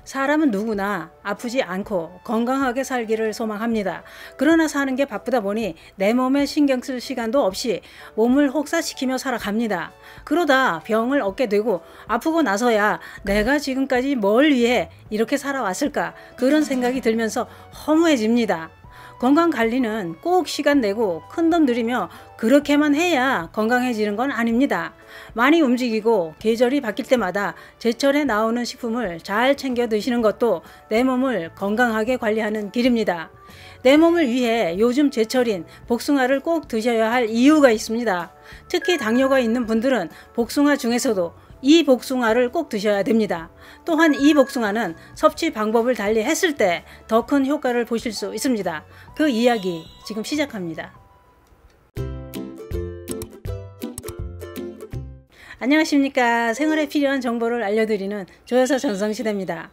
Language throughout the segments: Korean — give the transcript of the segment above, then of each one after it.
사람은 누구나 아프지 않고 건강하게 살기를 소망합니다. 그러나 사는 게 바쁘다 보니 내 몸에 신경 쓸 시간도 없이 몸을 혹사시키며 살아갑니다. 그러다 병을 얻게 되고 아프고 나서야 내가 지금까지 뭘 위해 이렇게 살아왔을까 그런 생각이 들면서 허무해집니다. 건강관리는 꼭 시간 내고 큰돈 들이며 그렇게만 해야 건강해지는 건 아닙니다. 많이 움직이고 계절이 바뀔 때마다 제철에 나오는 식품을 잘 챙겨 드시는 것도 내 몸을 건강하게 관리하는 길입니다. 내 몸을 위해 요즘 제철인 복숭아를 꼭 드셔야 할 이유가 있습니다. 특히 당뇨가 있는 분들은 복숭아 중에서도 이 복숭아를 꼭 드셔야 됩니다. 또한 이 복숭아는 섭취 방법을 달리 했을 때 더 큰 효과를 보실 수 있습니다. 그 이야기 지금 시작합니다. 안녕하십니까. 생활에 필요한 정보를 알려드리는 조여서 전성시대입니다.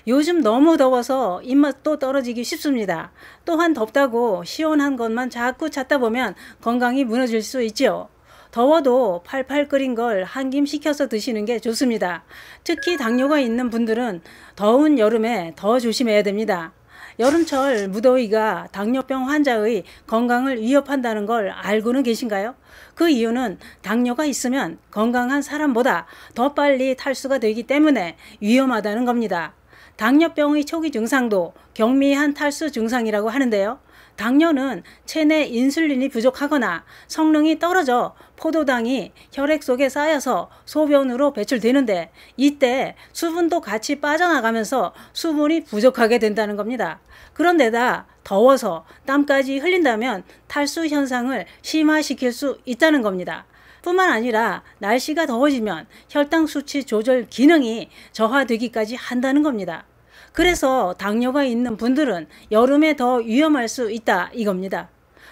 요즘 너무 더워서 입맛도 떨어지기 쉽습니다. 또한 덥다고 시원한 것만 자꾸 찾다 보면 건강이 무너질 수 있죠. 더워도 팔팔 끓인 걸 한 김 식혀서 드시는 게 좋습니다. 특히 당뇨가 있는 분들은 더운 여름에 더 조심해야 됩니다. 여름철 무더위가 당뇨병 환자의 건강을 위협한다는 걸 알고는 계신가요? 그 이유는 당뇨가 있으면 건강한 사람보다 더 빨리 탈수가 되기 때문에 위험하다는 겁니다. 당뇨병의 초기 증상도 경미한 탈수 증상이라고 하는데요. 당뇨는 체내 인슐린이 부족하거나 성능이 떨어져 포도당이 혈액 속에 쌓여서 소변으로 배출되는데 이때 수분도 같이 빠져나가면서 수분이 부족하게 된다는 겁니다. 그런데다 더워서 땀까지 흘린다면 탈수 현상을 심화시킬 수 있다는 겁니다. 뿐만 아니라 날씨가 더워지면 혈당 수치 조절 기능이 저하되기까지 한다는 겁니다. 그래서 당뇨가 있는 분들은 여름에 더 위험할 수 있다 이겁니다.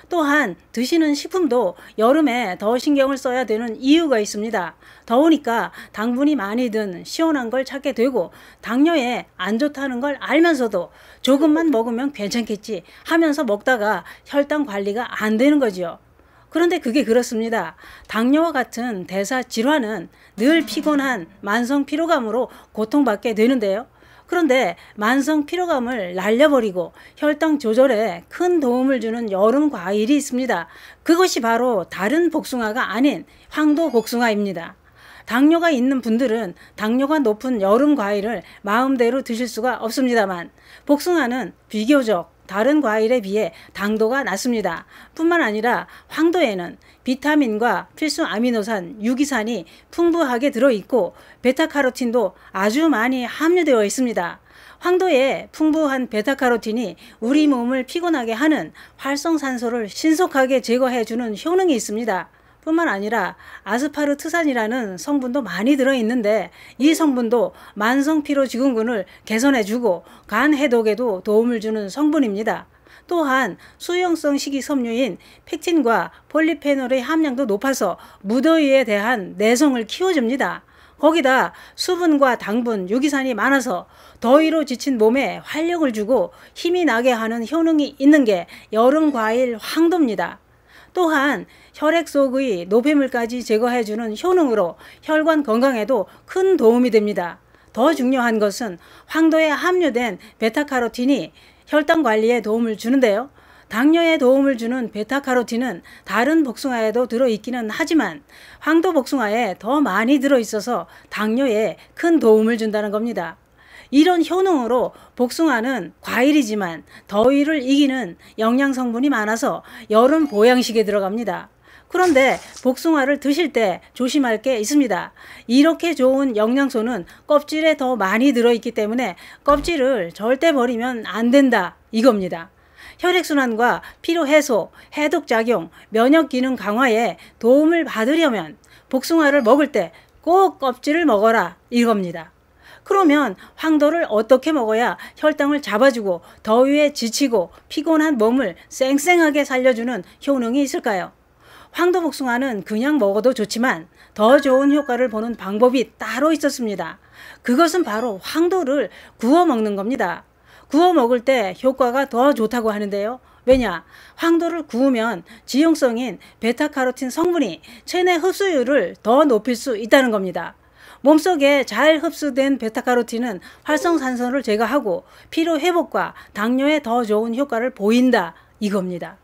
또한 드시는 식품도 여름에 더 신경을 써야 되는 이유가 있습니다. 더우니까 당분이 많이 든 시원한 걸 찾게 되고 당뇨에 안 좋다는 걸 알면서도 조금만 먹으면 괜찮겠지 하면서 먹다가 혈당 관리가 안 되는 거지요. 그런데 그게 그렇습니다. 당뇨와 같은 대사 질환은 늘 피곤한 만성 피로감으로 고통받게 되는데요. 그런데 만성 피로감을 날려버리고 혈당 조절에 큰 도움을 주는 여름 과일이 있습니다. 그것이 바로 다른 복숭아가 아닌 황도 복숭아입니다. 당뇨가 있는 분들은 당뇨가 높은 여름 과일을 마음대로 드실 수가 없습니다만 복숭아는 비교적 다른 과일에 비해 당도가 낮습니다. 뿐만 아니라 황도에는 비타민과 필수 아미노산, 유기산이 풍부하게 들어있고 베타카로틴도 아주 많이 함유되어 있습니다. 황도에 풍부한 베타카로틴이 우리 몸을 피곤하게 하는 활성산소를 신속하게 제거해주는 효능이 있습니다. 뿐만 아니라 아스파르트산이라는 성분도 많이 들어있는데 이 성분도 만성피로증후군을 개선해주고 간 해독에도 도움을 주는 성분입니다. 또한 수용성 식이섬유인 펙틴과 폴리페놀의 함량도 높아서 무더위에 대한 내성을 키워줍니다. 거기다 수분과 당분, 유기산이 많아서 더위로 지친 몸에 활력을 주고 힘이 나게 하는 효능이 있는 게 여름 과일 황도입니다. 또한 혈액 속의 노폐물까지 제거해주는 효능으로 혈관 건강에도 큰 도움이 됩니다. 더 중요한 것은 황도에 함유된 베타카로틴이 혈당 관리에 도움을 주는데요. 당뇨에 도움을 주는 베타카로틴은 다른 복숭아에도 들어있기는 하지만 황도 복숭아에 더 많이 들어있어서 당뇨에 큰 도움을 준다는 겁니다. 이런 효능으로 복숭아는 과일이지만 더위를 이기는 영양성분이 많아서 여름 보양식에 들어갑니다. 그런데 복숭아를 드실 때 조심할 게 있습니다. 이렇게 좋은 영양소는 껍질에 더 많이 들어있기 때문에 껍질을 절대 버리면 안 된다 이겁니다. 혈액순환과 피로해소, 해독작용, 면역기능 강화에 도움을 받으려면 복숭아를 먹을 때 꼭 껍질을 먹어라 이겁니다. 그러면 황도를 어떻게 먹어야 혈당을 잡아주고 더위에 지치고 피곤한 몸을 쌩쌩하게 살려주는 효능이 있을까요? 황도 복숭아는 그냥 먹어도 좋지만 더 좋은 효과를 보는 방법이 따로 있었습니다. 그것은 바로 황도를 구워 먹는 겁니다. 구워 먹을 때 효과가 더 좋다고 하는데요. 왜냐? 황도를 구우면 지용성인 베타카로틴 성분이 체내 흡수율을 더 높일 수 있다는 겁니다. 몸속에 잘 흡수된 베타카로틴은 활성산소를 제거하고 피로 회복과 당뇨에 더 좋은 효과를 보인다 이겁니다.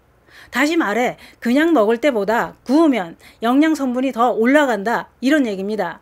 다시 말해 그냥 먹을 때보다 구우면 영양 성분이 더 올라간다 이런 얘기입니다.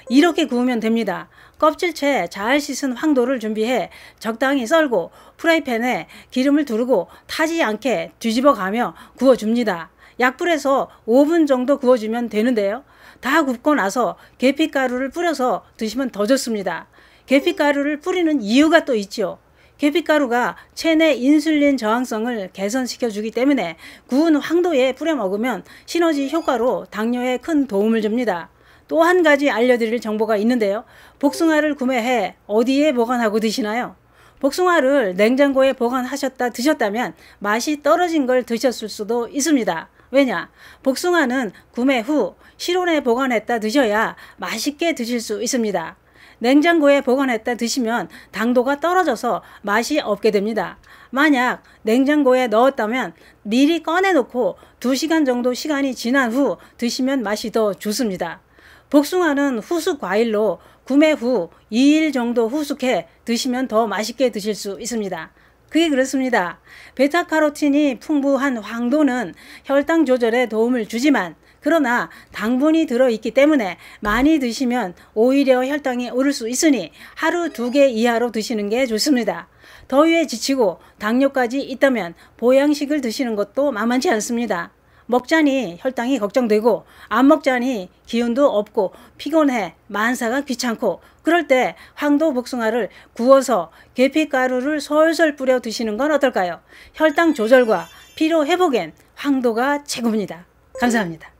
이렇게 구우면 됩니다. 껍질째 잘 씻은 황도를 준비해 적당히 썰고 프라이팬에 기름을 두르고 타지 않게 뒤집어 가며 구워줍니다. 약불에서 5분 정도 구워주면 되는데요. 다 굽고 나서 계피가루를 뿌려서 드시면 더 좋습니다. 계피가루를 뿌리는 이유가 또 있죠. 계피가루가 체내 인슐린 저항성을 개선시켜 주기 때문에 구운 황도에 뿌려 먹으면 시너지 효과로 당뇨에 큰 도움을 줍니다. 또 한 가지 알려드릴 정보가 있는데요. 복숭아를 구매해 어디에 보관하고 드시나요? 복숭아를 냉장고에 보관하셨다 드셨다면 맛이 떨어진 걸 드셨을 수도 있습니다. 왜냐? 복숭아는 구매 후 실온에 보관했다 드셔야 맛있게 드실 수 있습니다. 냉장고에 보관했다 드시면 당도가 떨어져서 맛이 없게 됩니다. 만약 냉장고에 넣었다면 미리 꺼내놓고 2시간 정도 시간이 지난 후 드시면 맛이 더 좋습니다. 복숭아는 후숙 과일로 구매 후 2일 정도 후숙해 드시면 더 맛있게 드실 수 있습니다. 그게 그렇습니다. 베타카로틴이 풍부한 황도는 혈당 조절에 도움을 주지만 그러나 당분이 들어있기 때문에 많이 드시면 오히려 혈당이 오를 수 있으니 하루 2개 이하로 드시는 게 좋습니다. 더위에 지치고 당뇨까지 있다면 보양식을 드시는 것도 만만치 않습니다. 먹자니 혈당이 걱정되고 안 먹자니 기운도 없고 피곤해 만사가 귀찮고 그럴 때 황도 복숭아를 구워서 계피가루를 솔솔 뿌려 드시는 건 어떨까요? 혈당 조절과 피로 회복엔 황도가 최고입니다. 감사합니다.